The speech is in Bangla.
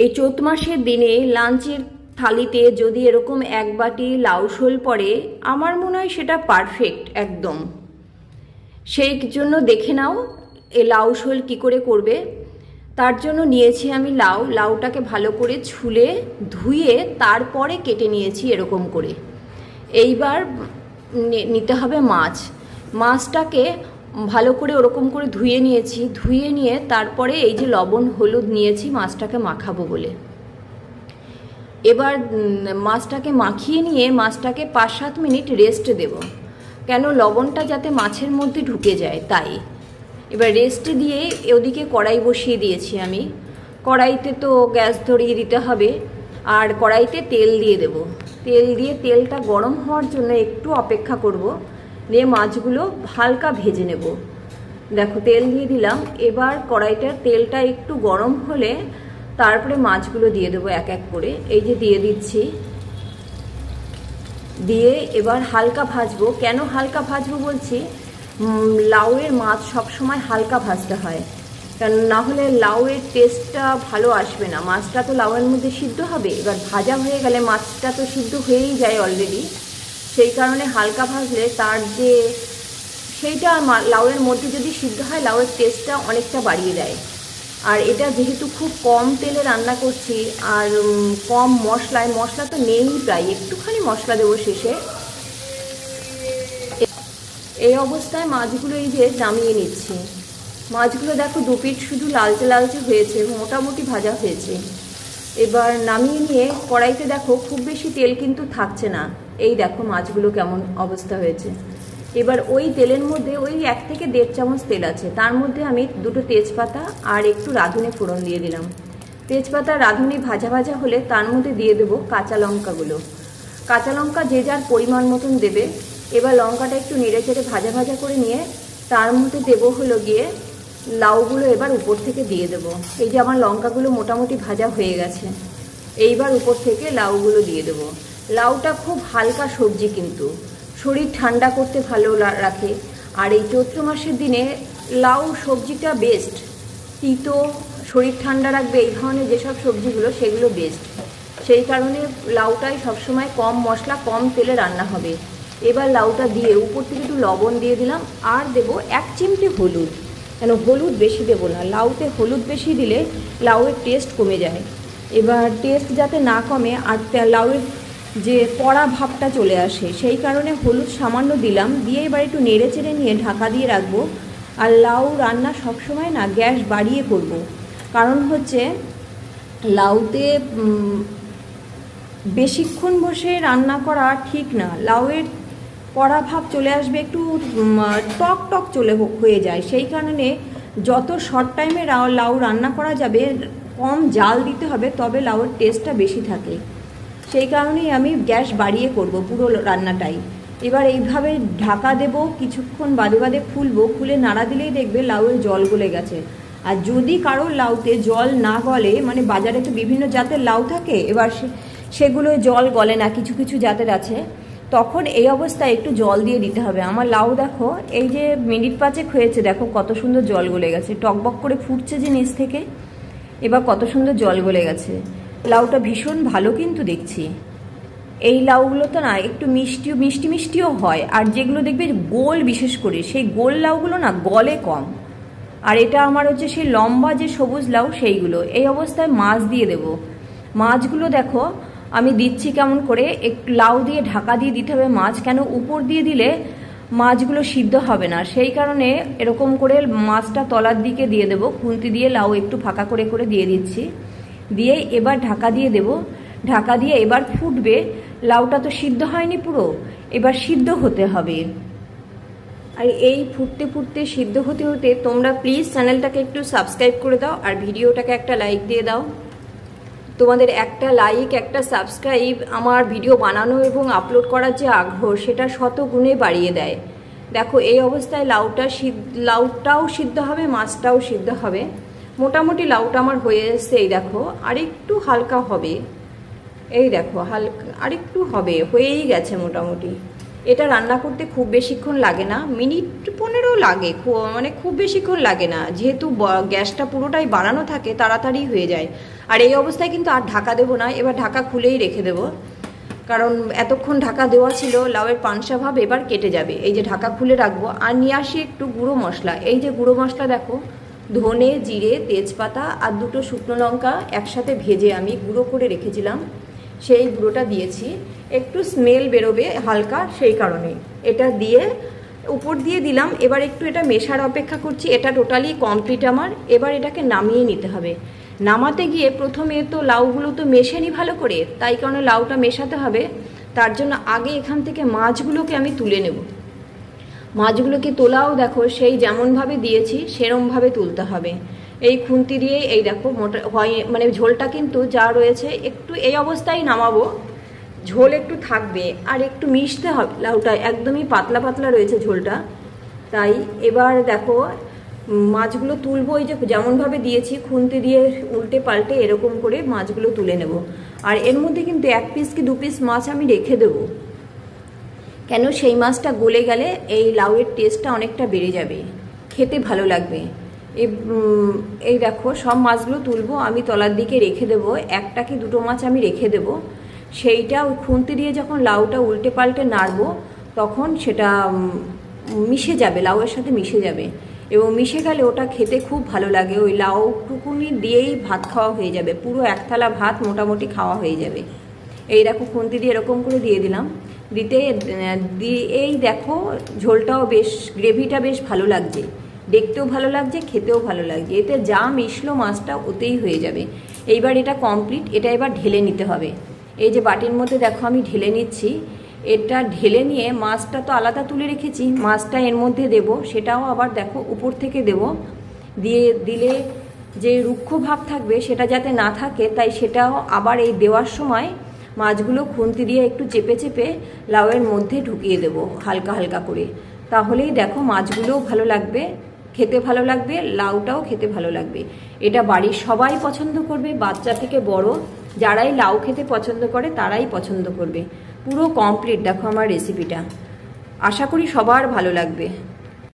এই চৈত মাসের দিনে লাঞ্চের থালিতে যদি এরকম এক বাটি লাউ শোল পড়ে, আমার মনে হয় সেটা পারফেক্ট একদম। সেই জন্য দেখে নাও এই লাউ শোল কী করে করবে। তার জন্য নিয়েছি আমি লাউটাকে ভালো করে ছুলে ধুয়ে তারপরে কেটে নিয়েছি এরকম করে। এইবার নিতে হবে মাছটাকে ভালো করে ওরকম করে ধুয়ে নিয়েছি। ধুয়ে নিয়ে তারপরে এই যে লবণ হলুদ নিয়েছি মাছটাকে মাখাবো বলে। এবার মাছটাকে মাখিয়ে নিয়ে মাছটাকে 5-7 মিনিট রেস্ট দেব, কেন লবণটা যাতে মাছের মধ্যে ঢুকে যায় তাই। এবার রেস্ট দিয়ে ওদিকে কড়াই বসিয়ে দিয়েছি আমি। কড়াইতে তো গ্যাস ধরিয়ে দিতে হবে, আর কড়াইতে তেল দিয়ে দেব। তেল দিয়ে তেলটা গরম হওয়ার জন্য একটু অপেক্ষা করব, দিয়ে মাছগুলো হালকা ভেজে নেব। দেখো তেল দিয়ে দিলাম। এবার কড়াইটার তেলটা একটু গরম হলে তারপরে মাছগুলো দিয়ে দেবো এক এক করে। এই যে দিয়ে দিচ্ছি, দিয়ে এবার হালকা ভাজবো। কেন হালকা ভাজবো বলছি, লাউয়ের মাছ সবসময় হালকা ভাজতে হয়, কারণ না হলে লাউয়ের টেস্টটা ভালো আসবে না। মাছটা তো লাউয়ের মধ্যে সিদ্ধ হবে, এবার ভাজা হয়ে গেলে মাছটা তো সিদ্ধ হয়েই যায় অলরেডি। সেই কারণে হালকা ভাজলে তার যে সেইটা লাউয়ের মধ্যে যদি সিদ্ধ হয় লাউয়ের টেস্টটা অনেকটা বাড়িয়ে দেয়। আর এটা যেহেতু খুব কম তেলে রান্না করছি আর কম মশলা তো নেই প্রায়, একটুখানি মশলা দেবো শেষে। এই অবস্থায় মাছগুলো এই যে নামিয়ে নিচ্ছি। মাছগুলো দেখো দুপিঠ শুধু লালচে লালচে হয়েছে, মোটামুটি ভাজা হয়েছে। এবার নামিয়ে নিয়ে কড়াইতে দেখো খুব বেশি তেল কিন্তু থাকছে না। এই দেখো মাছগুলো কেমন অবস্থা হয়েছে। এবার ওই তেলের মধ্যে ওই 1 থেকে 1.5 চামচ তেল আছে, তার মধ্যে আমি 2টো তেজপাতা আর একটু রাঁধুনি ফোড়ন দিয়ে দিলাম। তেজপাতা রাঁধুনি ভাজা ভাজা হলে তার মধ্যে দিয়ে দেবো কাঁচা লঙ্কাগুলো। কাঁচা লঙ্কা যে যার পরিমাণ মতন দেবে। এবার লঙ্কাটা একটু নেড়ে চেড়ে ভাজা ভাজা করে নিয়ে তার মধ্যে দেবো হলো গিয়ে লাউগুলো। এবার উপর থেকে দিয়ে দেবো। এই যে আমার লঙ্কাগুলো মোটামুটি ভাজা হয়ে গেছে, এইবার উপর থেকে লাউগুলো দিয়ে দেবো। লাউটা খুব হালকা সবজি, কিন্তু শরীর ঠান্ডা করতে ভালো রাখে। আর এই চৈত্র মাসের দিনে লাউ সবজিটা বেস্ট। তিতো, শরীর ঠান্ডা রাখবে, এই ধরনের যেসব সবজিগুলো সেগুলো বেস্ট। সেই কারণে লাউটাই সবসময় কম মশলা কম তেলে রান্না হবে। এবার লাউটা দিয়ে উপর থেকে একটু লবণ দিয়ে দিলাম, আর দেবো 1 চিমটে হলুদ। কেন হলুদ বেশি দেবো না, লাউতে হলুদ বেশি দিলে লাউয়ের টেস্ট কমে যায়। এবার টেস্ট যাতে না কমে আর লাউয়ের যে পড়া ভাবটা চলে আসে, সেই কারণে হলুদ সামান্য দিলাম। দিয়ে এবার একটু নেড়ে চেড়ে নিয়ে ঢাকা দিয়ে রাখবো। আর লাউ রান্না সবসময় না গ্যাস বাড়িয়ে করব, কারণ হচ্ছে লাউতে বেশিক্ষণ বসে রান্না করা ঠিক না। লাউয়ের পড়া ভাব চলে আসবে, একটু টক টক হয়ে যায়। সেই কারণে যত শর্ট টাইমে লাউ রান্না করা যাবে কম জাল দিতে হবে, তবে লাউয়ের টেস্টটা বেশি থাকে। সেই কারণেই আমি গ্যাস বাড়িয়ে করব পুরো রান্নাটাই। এবার এইভাবে ঢাকা দেব, কিছুক্ষণ বাদে বাদে খুলবো। খুলে নাড়া দিলেই দেখবে লাউয়ের জল গলে গেছে। আর যদি কারোর লাউতে জল না গলে, মানে বাজারে তো বিভিন্ন জাতের লাউ থাকে, এবার সেগুলো জল গলে না, কিছু কিছু জাতের আছে, তখন এই অবস্থায় একটু জল দিয়ে দিতে হবে। আমার লাউ দেখো এই যে মিনিট 5 হয়েছে, দেখো কত সুন্দর জল গলে গেছে, টকবক করে ফুটছে যে নিচ থেকে। এবার কত সুন্দর জল গলে গেছে। লাউটা ভীষণ ভালো কিন্তু দেখছি। এই লাউগুলো তো না একটু মিষ্টিও হয়, আর যেগুলো দেখবে গোল, বিশেষ করে সেই গোল লাউগুলো না গলে কম। আর এটা আমার হচ্ছে সেই লম্বা যে সবুজ লাউ সেইগুলো। এই অবস্থায় মাছ দিয়ে দেব। মাছগুলো দেখো আমি দিচ্ছি কেমন করে, একটু লাউ দিয়ে ঢাকা দিয়ে দিতে হবে মাছ, কেন উপর দিয়ে দিলে মাছগুলো সিদ্ধ হবে না। সেই কারণে এরকম করে মাছটা তলার দিকে দিয়ে দেবো। খুন্তি দিয়ে লাউ একটু ফাঁকা করে করে দিয়ে দিচ্ছি। দিয়ে এবার ঢাকা দিয়ে দেব। ঢাকা দিয়ে এবার ফুটবে। লাউটা তো সিদ্ধ হয়নি পুরো, এবার সিদ্ধ হতে হবে। আর এই ফুটতে ফুটতে সিদ্ধ হতে হতে তোমরা প্লিজ চ্যানেলটাকে একটু সাবস্ক্রাইব করে দাও, আর ভিডিওটাকে একটা লাইক দিয়ে দাও। তোমাদের একটা লাইক, একটা সাবস্ক্রাইব আমার ভিডিও বানানো এবং আপলোড করার যে আগ্রহ সেটা শতগুণে বাড়িয়ে দেয়। দেখো এই অবস্থায় লাউটাও সিদ্ধ হবে, মাছটাও সিদ্ধ হবে। মোটামুটি লাউটা আমার হয়ে এসছে। এই দেখো আরেকটু হালকা হবে, এই দেখো হালকা আরেকটু হবে, হয়েই গেছে মোটামুটি। এটা রান্না করতে খুব বেশিক্ষণ লাগে না, মিনিট 15 লাগে, মানে খুব বেশিক্ষণ লাগে না। যেহেতু গ্যাসটা পুরোটাই বাড়ানো থাকে তাড়াতাড়ি হয়ে যায়। আর এই অবস্থায় কিন্তু আর ঢাকা দেবো না, এবার ঢাকা খুলেই রেখে দেবো, কারণ এতক্ষণ ঢাকা দেওয়া ছিল লাউয়ের পানসা ভাব এবার কেটে যাবে। এই যে ঢাকা খুলে রাখবো। আর নিয়ে আসি একটু গুঁড়ো মশলা। এই যে গুঁড়ো মশলা দেখো, ধনে, জিরে, তেজপাতা আর 2টো শুকনো লঙ্কা একসাথে ভেজে আমি গুঁড়ো করে রেখেছিলাম, সেই গুঁড়োটা দিয়েছি। একটু স্মেল বেরোবে হালকা, সেই কারণে এটা দিয়ে উপর দিয়ে দিলাম। এবার একটু এটা মেশার অপেক্ষা করছি। এটা টোটালি কমপ্লিট আমার। এবার এটাকে নামিয়ে নিতে হবে। নামাতে গিয়ে প্রথমে তো লাউগুলো তো মেশেনি ভালো করে, তাই কারণে লাউটা মেশাতে হবে। তার জন্য আগে এখান থেকে মাছগুলোকে আমি তুলে নেব। মাছগুলোকে তোলাও দেখো সেই যেমনভাবে দিয়েছি সেরমভাবে তুলতে হবে। এই খুন্তি দিয়ে এই দেখো মোটা হয়, মানে ঝোলটা কিন্তু যা রয়েছে একটু এই অবস্থায় নামাবো, ঝোল একটু থাকবে আর একটু মিশতে হবে। লাউটা একদমই পাতলা পাতলা রয়েছে ঝোলটা, তাই এবার দেখো মাছগুলো তুলবো। এই যে যেমনভাবে দিয়েছি খুন্তি দিয়ে উল্টে পাল্টে এরকম করে মাছগুলো তুলে নেব। আর এর মধ্যে কিন্তু 1 পিস কি 2 পিস মাছ আমি রেখে দেবো, কেন সেই মাছটা গলে গেলে এই লাউয়ের টেস্টটা অনেকটা বেড়ে যাবে, খেতে ভালো লাগবে। এই দেখো সব মাছগুলো তুলবো, আমি তলার দিকে রেখে দেবো। 1টা কি 2টো মাছ আমি রেখে দেবো। সেইটা ওই খুন্তি দিয়ে যখন লাউটা উল্টে পাল্টে নাড়বো তখন সেটা মিশে যাবে, লাউয়ের সাথে মিশে যাবে। এবং মিশে গেলে ওটা খেতে খুব ভালো লাগে। ওই লাউটুকুনি দিয়েই ভাত খাওয়া হয়ে যাবে, পুরো 1 থালা ভাত মোটামুটি খাওয়া হয়ে যাবে। এই দেখো খুন্তি দিয়ে এরকম করে দিয়ে দিলাম। এই দেখো ঝোলটাও বেশ, গ্রেভিটা বেশ ভালো লাগছে, দেখতেও ভালো লাগছে, খেতেও ভালো লাগছে। এতে যা মিশলো মাছটা ওতেই হয়ে যাবে। এইবার এটা কমপ্লিট। এটা এবার ঢেলে নিতে হবে। এই যে বাটির মধ্যে দেখো আমি ঢেলে নিচ্ছি। এটা ঢেলে নিয়ে মাছটা তো আলাদা তুলে রেখেছি, মাছটা এর মধ্যে দেব, সেটাও আবার দেখো উপর থেকে দেব। দিলে যে রুক্ষ ভাব থাকবে সেটা যাতে না থাকে, তাই সেটাও আবার এই দেওয়ার সময় মাছগুলো খুন্তি দিয়ে একটু চেপে চেপে লাউয়ের মধ্যে ঢুকিয়ে দেব হালকা হালকা করে। তাহলেই দেখো মাছগুলোও ভালো লাগবে, খেতে ভালো লাগবে, লাউটাও খেতে ভালো লাগবে। এটা বাড়ির সবাই পছন্দ করবে, বাচ্চা থেকে বড় যারাই লাউ খেতে পছন্দ করে তারাই পছন্দ করবে। পুরো কমপ্লিট দেখো আমার রেসিপিটা, আশা করি সবার ভালো লাগবে।